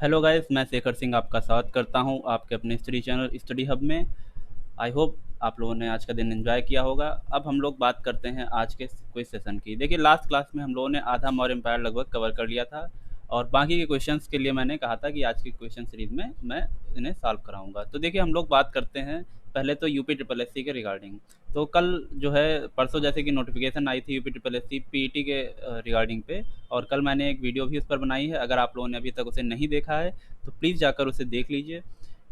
Hello guys, मैं शेखर सिंह आपका स्वागत करता हूं आपके अपने स्टडी चैनल स्टडी हब में। आई होप आप लोगों ने आज का दिन एंजॉय किया होगा। अब हम लोग बात करते हैं आज के क्विज सेशन की। देखिए, लास्ट क्लास में हम लोगों ने आधा मौर्य एम्पायर लगभग कवर कर लिया था और बाकी के क्वेश्चंस के लिए मैंने कहा था कि आज की क्वेश्चन सीरीज में मैं इन्हें सॉल्व कराऊंगा। तो देखिए, हम लोग बात करते हैं पहले तो यूपी ट्रिपल एस सी के रिगार्डिंग। तो कल जो है परसों जैसे कि नोटिफिकेशन आई थी UP triple S C PET के रिगार्डिंग पे, और कल मैंने एक वीडियो भी उस पर बनाई है। अगर आप लोगों ने अभी तक उसे नहीं देखा है तो प्लीज़ जाकर उसे देख लीजिए।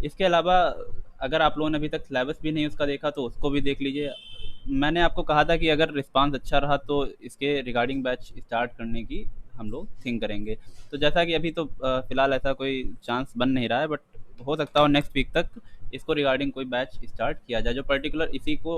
इसके अलावा अगर आप लोगों ने अभी तक सिलेबस भी नहीं उसका देखा तो उसको भी देख लीजिए। मैंने आपको कहा था कि अगर रिस्पांस अच्छा रहा तो इसके रिगार्डिंग बैच स्टार्ट करने की हम लोग थिंक करेंगे। तो जैसा कि अभी तो फ़िलहाल ऐसा कोई चांस बन नहीं रहा है, बट हो सकता हो नेक्स्ट वीक तक इसको रिगार्डिंग कोई बैच स्टार्ट किया जाए जो पर्टिकुलर इसी को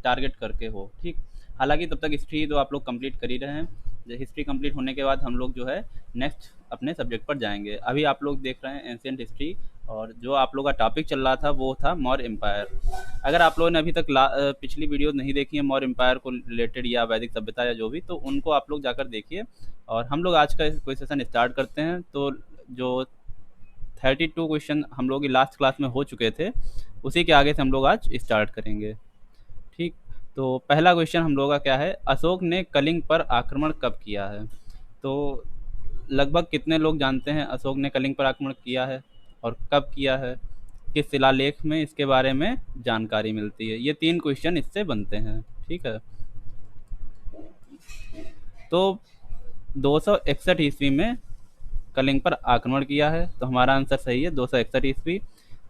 टारगेट करके हो। ठीक, हालांकि तब तक हिस्ट्री तो आप लोग कंप्लीट कर ही रहे हैं। हिस्ट्री कंप्लीट होने के बाद हम लोग जो है नेक्स्ट अपने सब्जेक्ट पर जाएंगे। अभी आप लोग देख रहे हैं एंशियंट हिस्ट्री, और जो आप लोग का टॉपिक चल रहा था वो था मौर्य एम्पायर। अगर आप लोगों ने अभी तक पिछली वीडियो नहीं देखी है मौर्य एम्पायर को रिलेटेड या वैदिक सभ्यता या जो भी, तो उनको आप लोग जाकर देखिए। और हम लोग आज का कोई सेशन स्टार्ट करते हैं। तो जो 32 क्वेश्चन हम लोग की लास्ट क्लास में हो चुके थे उसी के आगे से हम लोग आज स्टार्ट करेंगे। ठीक, तो पहला क्वेश्चन हम लोग का क्या है, अशोक ने कलिंग पर आक्रमण कब किया है। तो लगभग कितने लोग जानते हैं अशोक ने कलिंग पर आक्रमण किया है और कब किया है, किस शिलालेख में इसके बारे में जानकारी मिलती है। ये 3 क्वेश्चन इससे बनते हैं। ठीक है, तो 261 ईस्वी में कलिंग पर आक्रमण किया है, तो हमारा आंसर सही है 261 ईस्वी।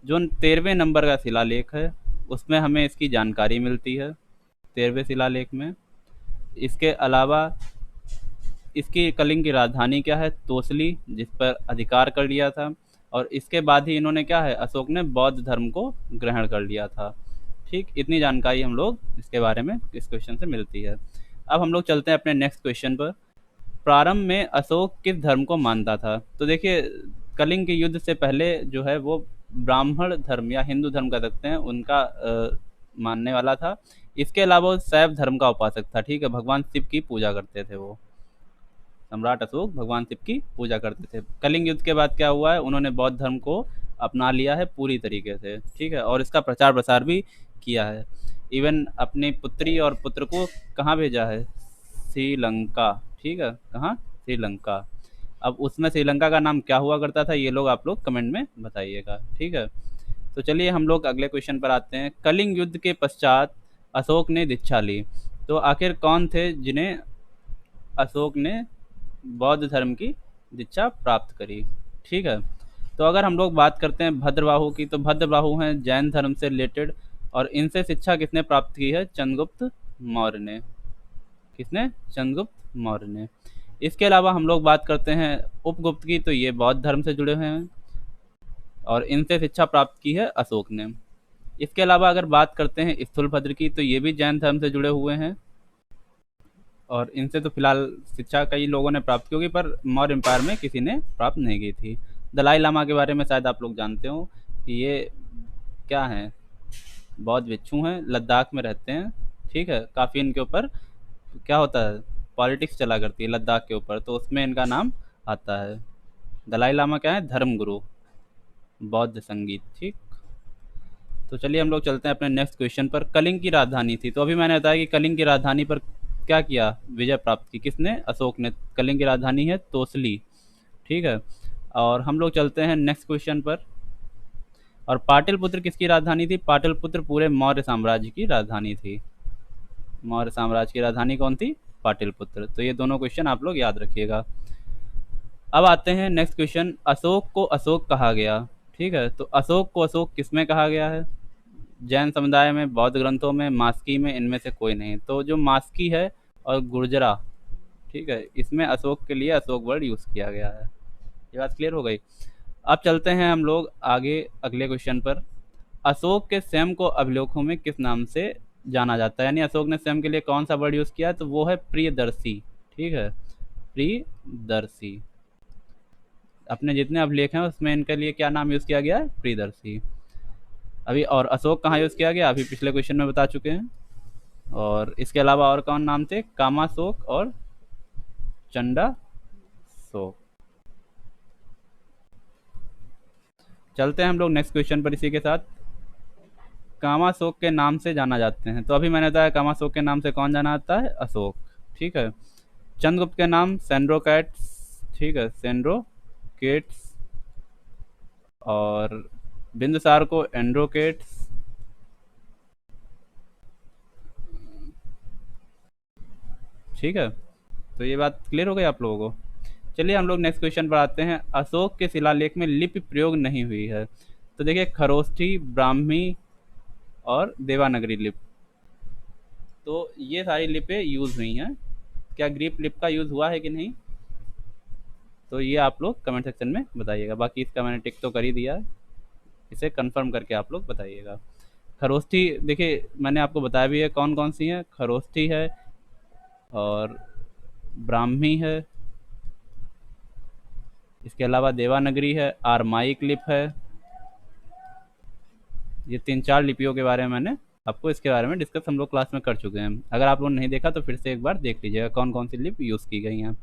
जो 13वें नंबर का शिलालेख है उसमें हमें इसकी जानकारी मिलती है, 13वें शिलालेख में। इसके अलावा इसकी कलिंग की राजधानी क्या है, तोसली, जिस पर अधिकार कर लिया था। और इसके बाद ही इन्होंने क्या है, अशोक ने बौद्ध धर्म को ग्रहण कर लिया था। ठीक, इतनी जानकारी हम लोग इसके बारे में इस क्वेश्चन से मिलती है। अब हम लोग चलते हैं अपने नेक्स्ट क्वेश्चन पर। प्रारंभ में अशोक किस धर्म को मानता था। तो देखिए, कलिंग के युद्ध से पहले जो है वो ब्राह्मण धर्म या हिंदू धर्म कह सकते हैं उनका मानने वाला था। इसके अलावा वो शैव धर्म का उपासक था। ठीक है, भगवान शिव की पूजा करते थे वो। सम्राट अशोक भगवान शिव की पूजा करते थे। कलिंग युद्ध के बाद क्या हुआ है, उन्होंने बौद्ध धर्म को अपना लिया है पूरी तरीके से। ठीक है, और इसका प्रचार प्रसार भी किया है। इवन अपनी पुत्री और पुत्र को कहाँ भेजा है, श्रीलंका। ठीक है, कहाँ, श्रीलंका। अब उसमें श्रीलंका का नाम क्या हुआ करता था, ये लोग आप लोग कमेंट में बताइएगा। ठीक है, तो चलिए हम लोग अगले क्वेश्चन पर आते हैं। कलिंग युद्ध के पश्चात अशोक ने दीक्षा ली। तो आखिर कौन थे जिन्हें अशोक ने बौद्ध धर्म की दीक्षा प्राप्त करी। ठीक है, तो अगर हम लोग बात करते हैं भद्रबाहु की, तो भद्रबाहु हैं जैन धर्म से रिलेटेड, और इनसे शिक्षा किसने प्राप्त की है, चंद्रगुप्त मौर्य ने। किसने, चंद्रगुप्त मौर्य ने। इसके अलावा हम लोग बात करते हैं उपगुप्त की, तो ये बौद्ध धर्म से जुड़े हुए हैं और इनसे शिक्षा प्राप्त की है अशोक ने। इसके अलावा अगर बात करते हैं स्थूलभद्र की, तो ये भी जैन धर्म से जुड़े हुए हैं और इनसे तो फिलहाल शिक्षा कई लोगों ने प्राप्त की होगी, पर मौर्य एम्पायर में किसी ने प्राप्त नहीं की थी। दलाई लामा के बारे में शायद आप लोग जानते हो कि ये क्या हैं, बौद्ध भिक्षु हैं, लद्दाख में रहते हैं। ठीक है, काफ़ी इनके ऊपर क्या होता है, पॉलिटिक्स चला करती है लद्दाख के ऊपर, तो उसमें इनका नाम आता है। दलाई लामा क्या है, धर्मगुरु, बौद्ध संगीत। ठीक, तो चलिए हम लोग चलते हैं अपने नेक्स्ट क्वेश्चन पर। कलिंग की राजधानी थी, तो अभी मैंने बताया कि कलिंग की राजधानी पर क्या किया, विजय प्राप्त की किसने, अशोक ने। कलिंग की राजधानी है तोसली। ठीक है, और हम लोग चलते हैं नेक्स्ट क्वेश्चन पर। और पाटलिपुत्र किसकी राजधानी थी, पाटलिपुत्र पूरे मौर्य साम्राज्य की राजधानी थी। मौर्य साम्राज्य की राजधानी कौन थी, पाटलिपुत्र। तो ये दोनों क्वेश्चन आप लोग याद रखिएगा। अब आते हैं नेक्स्ट क्वेश्चन, अशोक को अशोक कहा गया। ठीक है, तो अशोक को अशोक किसमें कहा गया है, जैन समुदाय में, बौद्ध ग्रंथों में, मास्की में, इनमें से कोई नहीं। तो जो मास्की है और गुर्जरा, ठीक है, इसमें अशोक के लिए अशोक वर्ड यूज़ किया गया है। ये बात क्लियर हो गई। अब चलते हैं हम लोग आगे अगले क्वेश्चन पर। अशोक के स्वयं को अभिलेखों में किस नाम से जाना जाता है, यानी अशोक ने स्वयं के लिए कौन सा वर्ड यूज़ किया है, तो वो है प्रियदर्शी। ठीक है, प्रियदर्शी। अपने जितने अभिलेख हैं उसमें इनके लिए क्या नाम यूज़ किया गया है, प्रियदर्शी। अभी और अशोक कहाँ यूज़ किया गया, अभी पिछले क्वेश्चन में बता चुके हैं। और इसके अलावा और कौन नाम थे, कामाशोक और चंडाशोक। चलते हैं हम लोग नेक्स्ट क्वेश्चन पर इसी के साथ। कामाशोक के नाम से जाना जाते हैं, तो अभी मैंने बताया कामाशोक के नाम से कौन जाना जाता है, अशोक। ठीक है। चंद्रगुप्त के नाम सेंड्रोकैट्स, ठीक है, सेंड्रोकेट्स। और बिंदुसार को एंड्रोकेट्स। ठीक है, तो ये बात क्लियर हो गई आप लोगों को। चलिए हम लोग नेक्स्ट क्वेश्चन पर आते हैं। अशोक के शिलालेख में लिपि प्रयोग नहीं हुई है, तो देखिए खरोष्ठी, ब्राह्मी और देवानगरी लिपि, तो ये सारी लिपि यूज हुई हैं। क्या ग्रीक लिपि का यूज हुआ है कि नहीं, तो ये आप लोग कमेंट सेक्शन में बताइएगा। बाकी इसका मैंने टिक तो कर ही दिया है, इसे कंफर्म करके आप लोग बताइएगा। खरोष्ठी देखिए मैंने आपको बताया भी है कौन कौन सी है, खरोष्ठी है और ब्राह्मी है, इसके अलावा देवानगरी है, आरमाइक लिप है। ये 3-4 लिपियों के बारे में मैंने आपको इसके बारे में डिस्कस हम लोग क्लास में कर चुके हैं। अगर आप लोगों ने नहीं देखा तो फिर से एक बार देख लीजिएगा कौन कौन सी लिप यूज़ की गई हैं।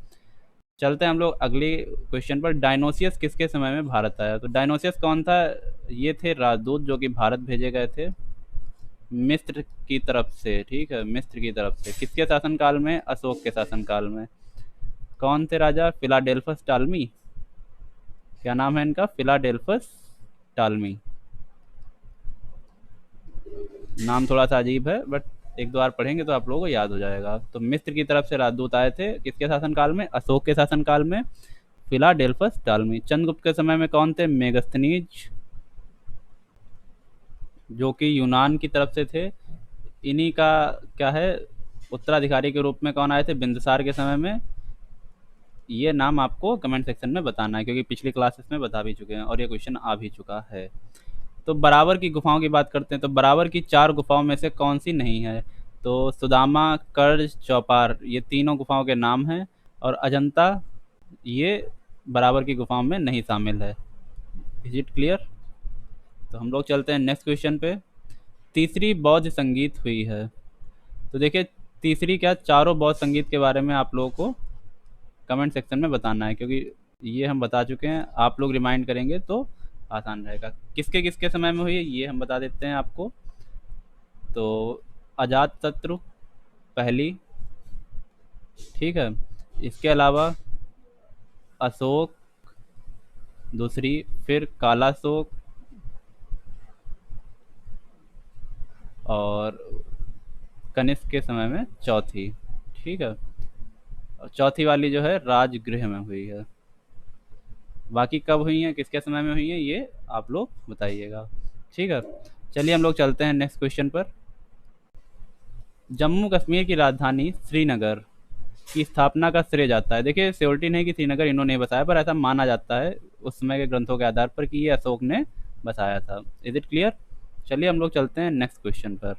चलते हैं हम लोग अगले क्वेश्चन पर। डायनोसियस किसके समय में भारत आया, तो डायनोसियस कौन था, ये थे राजदूत जो कि भारत भेजे गए थे मिस्र की तरफ से। ठीक है, मिस्र की तरफ से किसके शासनकाल में, अशोक के शासनकाल में। कौन थे राजा, फिलाडेल्फस टालमी। क्या नाम है इनका, फिलाडेल्फस टालमी। नाम थोड़ा सा अजीब है बट एक दो बार पढ़ेंगे तो आप लोगों को याद हो जाएगा। तो मिस्र की तरफ से राजदूत आए थे किसके शासनकाल में, अशोक के शासनकाल में, फिलाडेल्फस टालमी। चंद्रगुप्त के समय में कौन थे, मेगस्थनीज जो कि यूनान की तरफ से थे। इन्हीं का क्या है उत्तराधिकारी के रूप में कौन आए थे, बिंदुसार के समय में। ये नाम आपको कमेंट सेक्शन में बताना है क्योंकि पिछली क्लासेस में बता भी चुके हैं और ये क्वेश्चन आ भी चुका है। तो बराबर की गुफाओं की बात करते हैं, तो बराबर की 4 गुफाओं में से कौन सी नहीं है, तो सुदामा, कर्ज, चौपार, ये तीनों गुफाओं के नाम हैं। और अजंता ये बराबर की गुफाओं में नहीं शामिल है। Is it clear. तो हम लोग चलते हैं नेक्स्ट क्वेश्चन पे। तीसरी बौद्ध संगीत हुई है, तो देखिए तीसरी क्या, चारों बौद्ध संगीत के बारे में आप लोगों को कमेंट सेक्शन में बताना है क्योंकि ये हम बता चुके हैं। आप लोग रिमाइंड करेंगे तो आसान रहेगा। किसके किसके समय में हुई है ये हम बता देते हैं आपको। तो अजातशत्रु पहली, ठीक है, इसके अलावा अशोक दूसरी, फिर कालाशोक और कनिष्क के समय में चौथी। ठीक है, और चौथी वाली जो है राजगृह में हुई है। बाकी कब हुई हैं, किसके समय में हुई हैं, ये आप लोग बताइएगा। ठीक है, चलिए हम लोग चलते हैं नेक्स्ट क्वेश्चन पर। जम्मू कश्मीर की राजधानी श्रीनगर की स्थापना का श्रेय जाता है, देखिए श्योरिटी नहीं कि श्रीनगर इन्होंने बताया पर ऐसा माना जाता है उस समय के ग्रंथों के आधार पर कि ये अशोक ने बसाया था। Is it clear. चलिए हम लोग चलते हैं नेक्स्ट क्वेश्चन पर।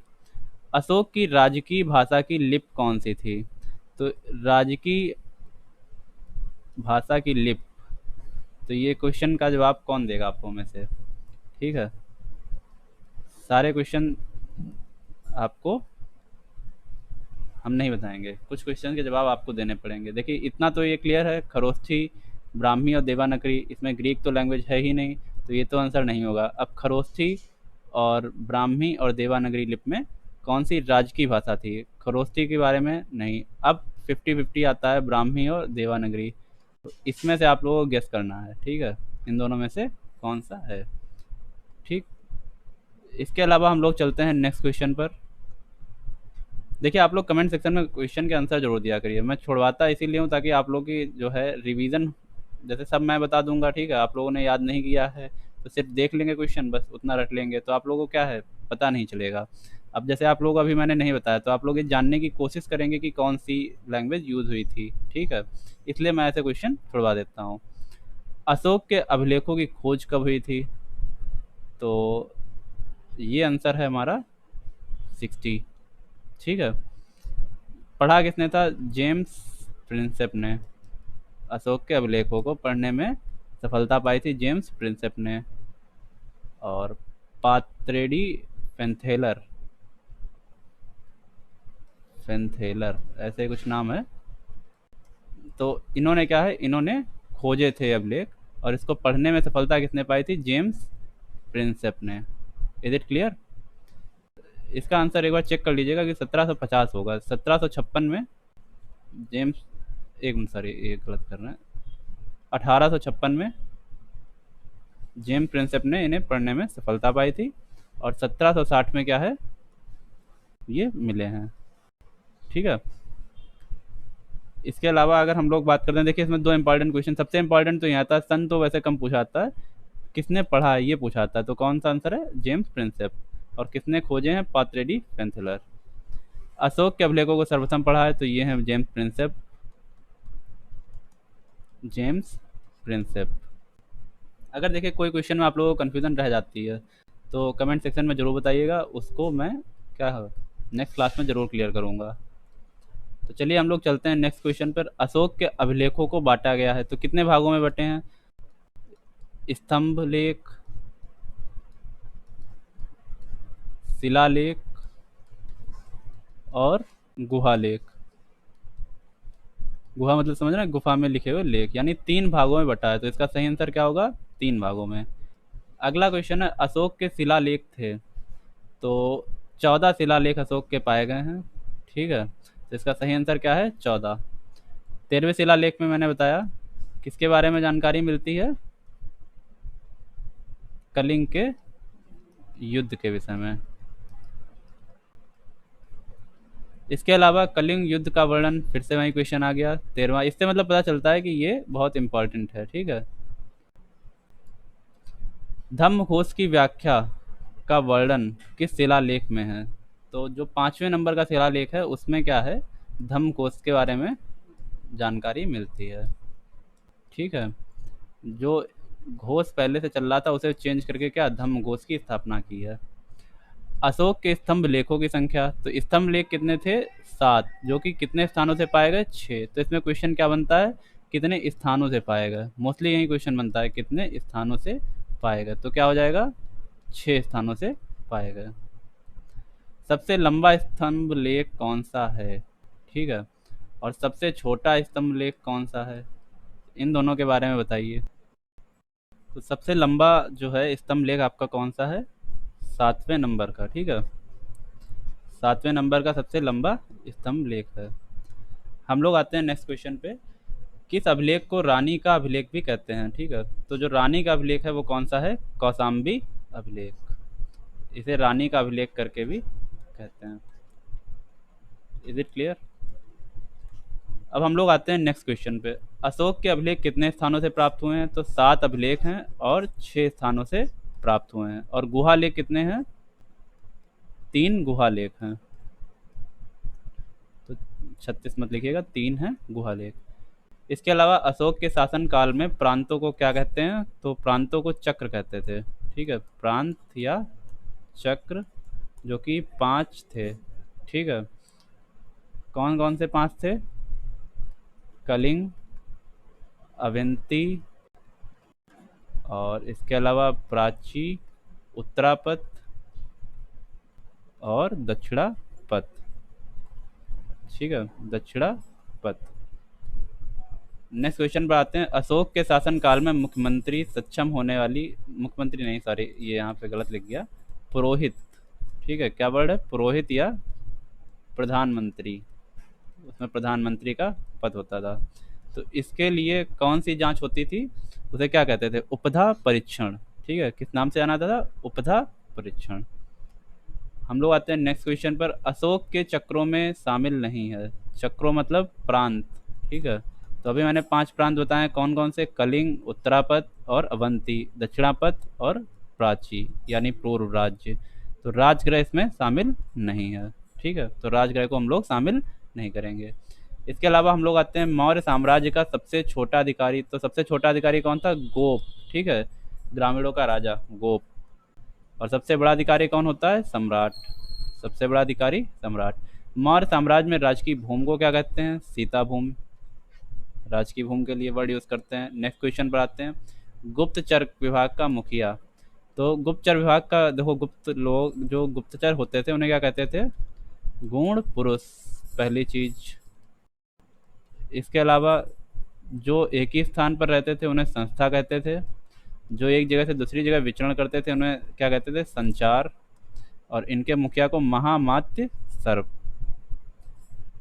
अशोक की राजकीय भाषा की लिपि कौन सी थी, तो राजकीय भाषा की लिपि, तो ये क्वेश्चन का जवाब कौन देगा आपको में से। ठीक है, सारे क्वेश्चन आपको हम नहीं बताएंगे, कुछ क्वेश्चन के जवाब आपको देने पड़ेंगे। देखिए इतना तो ये क्लियर है, खरोष्ठी, ब्राह्मी और देवानगरी, इसमें ग्रीक तो लैंग्वेज है ही नहीं तो ये तो आंसर नहीं होगा। अब खरोष्ठी और ब्राह्मी और देवानगरी लिपि में कौन सी राजकीय भाषा थी, खरोष्ठी के बारे में नहीं। अब 50-50 आता है ब्राह्मी और देवानगरी, तो इसमें से आप लोगों को गेस करना है। ठीक है, इन दोनों में से कौन सा है। ठीक, इसके अलावा हम लोग चलते हैं नेक्स्ट क्वेश्चन पर। देखिए आप लोग कमेंट सेक्शन में क्वेश्चन के आंसर जरूर दिया करिए, मैं छुड़वाता इसीलिए हूँ ताकि आप लोग की जो है रिवीजन, जैसे सब मैं बता दूंगा, ठीक है, आप लोगों ने याद नहीं किया है तो सिर्फ देख लेंगे क्वेश्चन, बस उतना रट लेंगे तो आप लोगों को क्या है पता नहीं चलेगा। अब जैसे आप लोग अभी मैंने नहीं बताया तो आप लोग ये जानने की कोशिश करेंगे कि कौन सी लैंग्वेज यूज़ हुई थी। ठीक है, इसलिए मैं ऐसे क्वेश्चन छुड़वा देता हूँ। अशोक के अभिलेखों की खोज कब हुई थी, तो ये आंसर है हमारा 60। ठीक है, पढ़ा किसने था, जेम्स प्रिंसेप ने। अशोक के अभिलेखों को पढ़ने में सफलता पाई थी जेम्स प्रिंसेप ने। और पात्रेडी फेंथेलर, फेंथेलर ऐसे कुछ नाम है, तो इन्होंने क्या है, इन्होंने खोजे थे अभिलेख और इसको पढ़ने में सफलता किसने पाई थी, जेम्स प्रिंसेप ने। Is it clear? इसका आंसर एक बार चेक कर लीजिएगा कि 1750 होगा। 1756 में जेम्स, एक मिनट, सॉरी ये गलत कर रहे हैं, 1856 में जेम्स प्रिंसेप ने इन्हें पढ़ने में सफलता पाई थी, और 1760 में क्या है, ये मिले हैं। ठीक है। इसके अलावा अगर हम लोग बात करते हैं, देखिए इसमें दो इंपॉर्टेंट क्वेश्चन, सबसे इंपॉर्टेंट तो यहाँ था, सन तो वैसे कम पूछा आता है, किसने पढ़ा है ये पूछा आता है, तो कौन सा आंसर है, जेम्स प्रिंसेप। और किसने खोजे हैं, पाथरेडी पेंथिलर। अशोक के अभिलेखों को सर्वप्रथम पढ़ा है, तो ये है जेम्स प्रिंसेप, जेम्स प्रिंसेप। अगर देखिए कोई क्वेश्चन में आप लोगों को कन्फ्यूजन रह जाती है तो कमेंट सेक्शन में ज़रूर बताइएगा, उसको मैं क्या है नेक्स्ट क्लास में ज़रूर क्लियर करूँगा। तो चलिए हम लोग चलते हैं नेक्स्ट क्वेश्चन पर। अशोक के अभिलेखों को बांटा गया है, तो कितने भागों में बटे हैं, स्तंभ लेख, शिलालेख और गुहा लेख। गुहा मतलब समझ रहे हैं, गुफा में लिखे हुए लेख, यानी 3 भागों में बटा है, तो इसका सही आंसर क्या होगा, 3 भागों में। अगला क्वेश्चन है, अशोक के शिलालेख थे, तो 14 शिलालेख अशोक के पाए गए हैं। ठीक है, तो इसका सही आंसर क्या है, 14। 13वें शिलालेख में मैंने बताया किसके बारे में जानकारी मिलती है, कलिंग के युद्ध के विषय में। इसके अलावा कलिंग युद्ध का वर्णन, फिर से वही क्वेश्चन आ गया 13वां। इससे मतलब पता चलता है कि ये बहुत इंपॉर्टेंट है। ठीक है। धम्मघोष की व्याख्या का वर्णन किस शिलालेख में है, तो जो 5वें नंबर का शिलालेख है उसमें क्या है, धम्मघोष के बारे में जानकारी मिलती है। ठीक है। जो घोष पहले से चल रहा था उसे चेंज करके क्या, धम्मघोष की स्थापना की है। अशोक के स्तंभ लेखों की संख्या, तो स्तंभ लेख कितने थे, 7, जो कि कितने स्थानों से पाए गए, 6। तो इसमें क्वेश्चन क्या बनता है, कितने स्थानों से पाए गए, मोस्टली यही क्वेश्चन बनता है, कितने स्थानों से पाए गए, तो क्या हो जाएगा, 6 स्थानों से पाए गए। सबसे लंबा स्तंभ लेख कौन सा है, ठीक है, और सबसे छोटा स्तंभ लेख कौन सा है, इन दोनों के बारे में बताइए। तो सबसे लंबा जो है स्तंभ लेख आपका कौन सा है, 7वें नंबर का। ठीक है, 7वें नंबर का सबसे लंबा स्तंभ लेख है। हम लोग आते हैं नेक्स्ट क्वेश्चन पे, किस अभिलेख को रानी का अभिलेख भी कहते हैं। ठीक है, तो जो रानी का अभिलेख है वो कौन सा है, कौशाम्बी अभिलेख, इसे रानी का अभिलेख करके भी कहते हैं। Is it clear? अब हम लोग आते हैं नेक्स्ट क्वेश्चन पे, अशोक के अभिलेख कितने स्थानों से प्राप्त हुए हैं, तो 7 अभिलेख हैं और 6 स्थानों से प्राप्त हुए हैं। और गुहा लेख कितने हैं, 3 गुहा लेख हैं, तो 36 मत लिखिएगा, 3 हैं गुहा लेख। इसके अलावा अशोक के शासन काल में प्रांतों को क्या कहते हैं, तो प्रांतों को चक्र कहते थे। ठीक है, प्रांत या चक्र, जो कि 5 थे। ठीक है, कौन कौन से 5 थे, कलिंग, अवंती, और इसके अलावा प्राची, उत्तरापथ और दक्षिणापथ। ठीक है, दक्षिणापथ। नेक्स्ट क्वेश्चन पर आते हैं, अशोक के शासनकाल में मुख्यमंत्री सक्षम होने वाली, मुख्यमंत्री नहीं सॉरी ये यहाँ पे गलत लिख गया, पुरोहित। ठीक है, क्या वर्ड है, पुरोहित या प्रधानमंत्री, उसमें प्रधानमंत्री का पद होता था। तो इसके लिए कौन सी जांच होती थी, उसे क्या कहते थे, उपधा परीक्षण। ठीक है, किस नाम से जाना था, उपधा परीक्षण। हम लोग आते हैं नेक्स्ट क्वेश्चन पर, अशोक के चक्रों में शामिल नहीं है, चक्रों मतलब प्रांत। ठीक है, तो अभी मैंने 5 प्रांत बताए, कौन कौन से, कलिंग, उत्तरापथ और अवंती, दक्षिणापथ और प्राची यानी पूर्व राज्य। तो राजगृह इसमें शामिल नहीं है। ठीक है, तो राजगृह को हम लोग शामिल नहीं करेंगे। इसके अलावा हम लोग आते हैं मौर्य साम्राज्य का सबसे छोटा अधिकारी, तो सबसे छोटा अधिकारी कौन था, गोप। ठीक है, ग्रामीणों का राजा गोप। और सबसे बड़ा अधिकारी कौन होता है, सम्राट, सबसे बड़ा अधिकारी सम्राट। मौर्य साम्राज्य में राजकीय भूमि को क्या कहते हैं, सीता भूमि, राजकीय भूमि के लिए वर्ड यूज़ करते हैं। नेक्स्ट क्वेश्चन पर आते हैं, गुप्तचर विभाग का मुखिया, तो गुप्तचर विभाग का देखो, गुप्त लोग जो गुप्तचर होते थे उन्हें क्या कहते थे, गूढ़ पुरुष, पहली चीज। इसके अलावा जो एक ही स्थान पर रहते थे उन्हें संस्था कहते थे। जो एक जगह से दूसरी जगह विचरण करते थे उन्हें क्या कहते थे? संचार। और इनके मुखिया को महामात्य सर्प।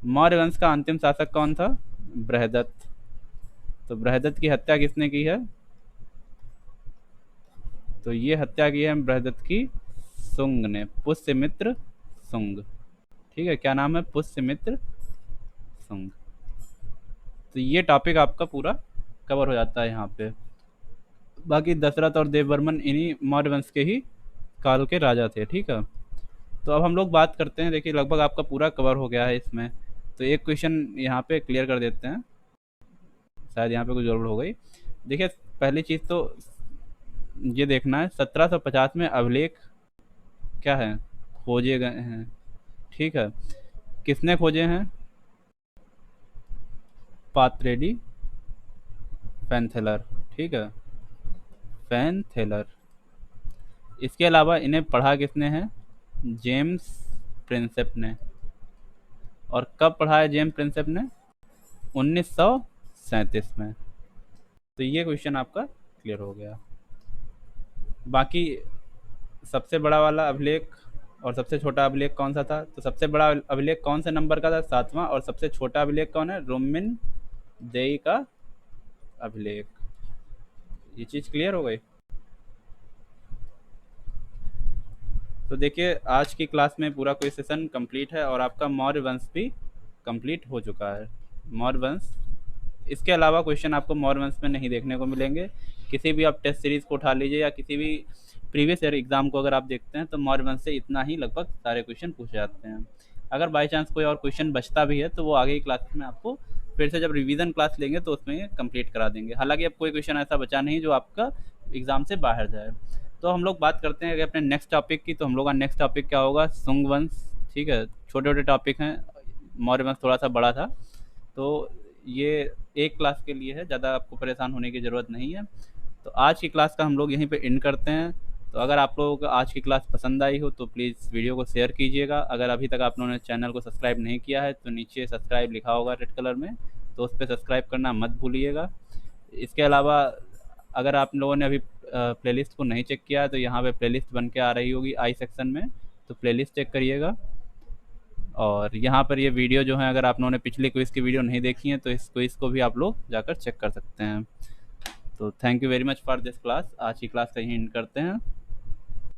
मौर्य वंश का अंतिम शासक कौन था? बृहदत्त। तो बृहदत्त की हत्या किसने की है? तो ये हत्या की है बृहदत्त की शुंग ने, पुष्यमित्र शुंग। ठीक है, क्या नाम है? पुष्यमित्र शुंग। तो ये टॉपिक आपका पूरा कवर हो जाता है यहाँ पे। बाकी दशरथ और देववर्मन इन्हीं मौर्य वंश के ही काल के राजा थे। ठीक है, तो अब हम लोग बात करते हैं। देखिए लगभग आपका पूरा कवर हो गया है इसमें। तो एक क्वेश्चन यहाँ पे क्लियर कर देते हैं, शायद यहाँ पे कुछ गड़बड़ हो गई। देखिए पहली चीज़ तो ये देखना है 1750 में अभिलेख क्या है? खोजे गए हैं। ठीक है, किसने खोजे हैं? पाथरेडी फैनथेलर। ठीक है, फैनथेलर। इसके अलावा इन्हें पढ़ा किसने है? जेम्स प्रिंसेप ने। और कब पढ़ा है जेम्स प्रिंसेप ने? 1937 में। तो ये क्वेश्चन आपका क्लियर हो गया। बाकी सबसे बड़ा वाला अभिलेख और सबसे छोटा अभिलेख कौन सा था? तो सबसे बड़ा अभिलेख कौन से नंबर का था? 7वां। और सबसे छोटा अभिलेख कौन है? रोमिन देई का अभिलेख। ये चीज़ क्लियर हो गई। तो देखिए आज की क्लास में पूरा कोई सेशन कंप्लीट है और आपका मौर्य वंश भी कंप्लीट हो चुका है। मौर्य वंश, इसके अलावा क्वेश्चन आपको मौर्य वंश में नहीं देखने को मिलेंगे। किसी भी आप टेस्ट सीरीज़ को उठा लीजिए या किसी भी प्रीवियस ईयर एग्जाम को अगर आप देखते हैं तो मौर्य वंश से इतना ही लगभग सारे क्वेश्चन पूछे जाते हैं। अगर बाई चांस कोई और क्वेश्चन बचता भी है तो वो आगे की क्लास में आपको फिर से जब रिवीजन क्लास लेंगे तो उसमें कंप्लीट करा देंगे। हालांकि अब कोई क्वेश्चन ऐसा बचा नहीं जो आपका एग्जाम से बाहर जाए। तो हम लोग बात करते हैं अगर अपने नेक्स्ट टॉपिक की। तो हम लोग का नेक्स्ट टॉपिक क्या होगा? शुंग वंश। ठीक है, छोटे छोटे टॉपिक हैं, मौर्य वंश थोड़ा सा बड़ा था। तो ये एक क्लास के लिए है, ज़्यादा आपको परेशान होने की ज़रूरत नहीं है। तो आज की क्लास का हम लोग यहीं पे एंड करते हैं। तो अगर आप लोगों को आज की क्लास पसंद आई हो तो प्लीज़ वीडियो को शेयर कीजिएगा। अगर अभी तक आप लोगों ने चैनल को सब्सक्राइब नहीं किया है तो नीचे सब्सक्राइब लिखा होगा रेड कलर में, तो उस पर सब्सक्राइब करना मत भूलिएगा। इसके अलावा अगर आप लोगों ने अभी प्लेलिस्ट को नहीं चेक किया है तो यहाँ पे प्लेलिस्ट बन के आ रही होगी आई सेक्शन में, तो प्लेलिस्ट चेक करिएगा। और यहाँ पर ये वीडियो जो है, अगर आप लोगों ने पिछली क्विज़ की वीडियो नहीं देखी है तो इस क्विज़ को भी आप लोग जाकर चेक कर सकते हैं। तो thank you very much for this class. आज की क्लास का यहीं एंड करते हैं।